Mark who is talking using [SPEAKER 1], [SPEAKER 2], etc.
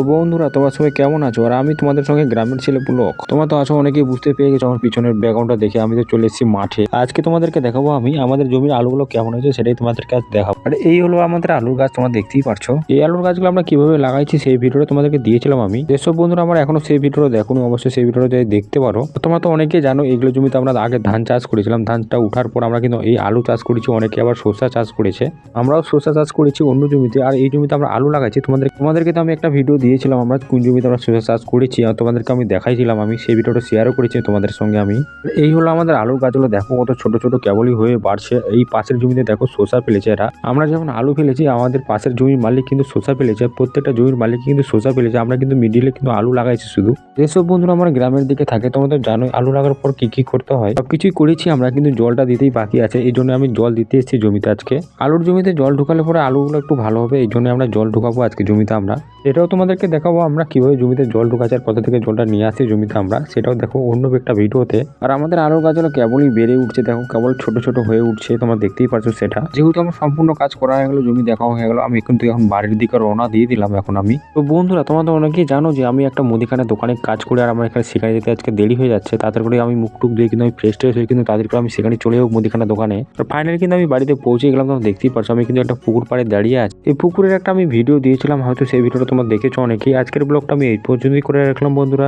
[SPEAKER 1] বন্ধুরা তোমার সবাই কেমন আছো? আর আমি তোমাদের সঙ্গে গ্রামের ছেলে ব্লগ। তোমরা তো আছো অনেকেই বুঝতে পেরে গেছো আমার পিছনের ব্যাকগ্রাউন্ডটা দেখে। আমি তো চলে এসেছি মাঠে। আজকে তোমাদেরকে দেখাবো আমি আমাদের জমির আলুগুলো কেমন হয়েছে সেটাই তোমাদেরকে আজ দেখাবো। আর এই হলো আমাদের আলুর গাছ, তোমরা দেখতেই পারছো। এই আলুর গাছগুলো আমরা কিভাবে লাগাইছি সেই ভিডিওটা তোমাদেরকে দিয়েছিলাম আমি। যেসব বন্ধুরা আমার এখনো সেই ভিডিওটা দেখোনি অবশ্যই সেই ভিডিওটা যাই দেখতে পারো। তোমরা তো অনেকেই জানো এইগুলো জমিতে আমরা আগে ধান চাষ করেছিলাম। ধানটা উঠার পর আমরা কিন্তু এই আলু চাষ করেছি, অনেকে আবার শসা চাষ করেছে। আমরাও শসা চাষ করেছি অন্য জমিতে, আর এই জমিতে আমরা আলু লাগাইছি। তোমাদেরকে তো আমি একটা ভিডিও দিয়েছিলাম আমরা কোন জমিতে আমরা শসা চাষ করেছি, আর তোমাদেরকে আমি দেখাইছিলাম। আমি সেই ভিডিওটা শেয়ারও করেছি তোমাদের সঙ্গে আমি। এই হলো আমাদের আলুর গাছগুলো, দেখো কত ছোট ছোট কেবলই হয়ে বাড়ছে। এই পাশের জমিতে দেখো শসা ফেলেছে এরা। আমরা যখন আলু ফেলেছি আমাদের পাশের জমির মালিক কিন্তু শসা ফেলেছে, প্রত্যেকটা জমির মালিক কিন্তু শসা ফেলেছে। আমরা কিন্তু মিডিলে কিন্তু আলু লাগাইছি শুধু। যেসব বন্ধুরা আমার গ্রামের দিকে থাকে তোমরা তো জানোই আলু লাগার পর কি কি করতে হয়। সবকিছুই করেছি আমরা, কিন্তু জলটা দিতেই বাকি আছে। এই জন্য আমি জল দিতে এসেছি জমিতে আজকে। আলুর জমিতে জল ঢুকালে পরে আলুগুলো একটু ভালো হবে, এই জন্য আমরা জল ঢুকাবো আজকে জমিতে আমরা। এটাও তোমাদেরকে দেখাবো আমরা কিভাবে জমিতে জল ঢুকাচ্ছি আর কোথা থেকে জলটা নিয়ে আসি জমিতে আমরা, সেটাও দেখো অন্য একটা ভিডিওতে। আর আমাদের আলুর গাছগুলো কেবলই বেড়ে উঠছে, দেখো কেবল ছোট ছোট হয়ে উঠছে, তোমরা দেখতেই পারছো সেটা। যেহেতু আমার সম্পূর্ণ কাজ করা হয়ে গেলো, জমি দেখা হয়ে গেলো, আমি কিন্তু এখন বাড়ির দিকে রওনা দিয়ে দিলাম এখন আমি। তো বন্ধুরা তোমরা তো অনেকেই জানো যে আমি একটা মুদিখানা দোকানে কাজ করে, আর আমার এখানে সেখানে যেতে আজকে দেরি হয়ে যাচ্ছে। তাড়াতাড়ি করে আমি মুখ টুক দিয়ে কিন্তু আমি ফ্রেশ ট্রেশ হয়ে কিন্তু তাদের করে আমি সেখানে চলে যাবো মুদিখানা দোকানে। আর ফাইনালি কিন্তু আমি বাড়িতে পৌঁছে গেলাম। তোমরা দেখতেই পারছো আমি কিন্তু একটা পুকুর পাড়ে দাঁড়িয়ে আছি। এই পুকুরের একটা আমি ভিডিও দিয়েছিলাম, হয়তো সেই ভিডিওটা তোমরা দেখেছো অনেকেই। আজকের ব্লগটা আমি এই পর্যন্তই করে রাখলাম বন্ধুরা।